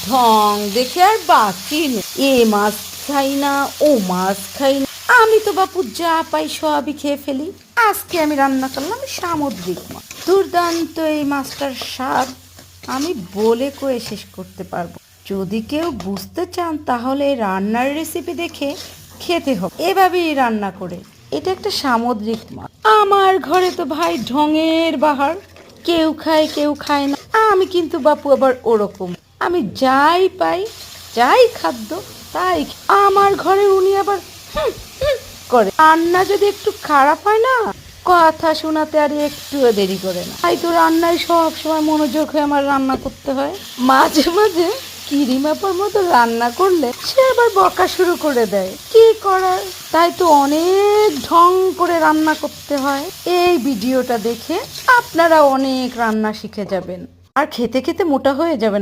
ঢং দেখে আর বাকি নেই। এ মাছ খাই না, ও মাছ খাই না, আমি তো বাপু যা পাই সবই খেয়ে ফেলি। আজকে আমি রান্না করলাম সামুদ্রিক মাছ। দুর্দান্ত এই মাছটার স্বাদ আমি বলে কয়ে শেষ করতে পারবো। যদি কেউ বুঝতে চান তাহলে এই রান্নার রেসিপি দেখে খেতে হবে। এভাবেই রান্না করে, এটা একটা সামুদ্রিক মাছ। আমার ঘরে তো ভাই ঢঙের বাহার, কেউ খায় কেউ খায় না। আমি কিন্তু বাপু আবার ওরকম, আমি যাই পাই, যাই খাদ্য তাই আমার ঘরে উনি আবার করে। রান্না যদি একটু খারাপ হয় না, কথা শোনাতে আর একটুও দেরি করে না। তাই তো রান্নায় সব সময় মনোযোগ হয়ে আমার রান্না করতে হয়। মাঝে মাঝে কিরিমাপার মতো রান্না করলে সে আবার বকা শুরু করে দেয়, কি করার। তাই তো অনেক ঢং করে রান্না করতে হয়। এই ভিডিওটা দেখে আপনারা অনেক রান্না শিখে যাবেন আর খেতে খেতে মোটা হয়ে যাবেন।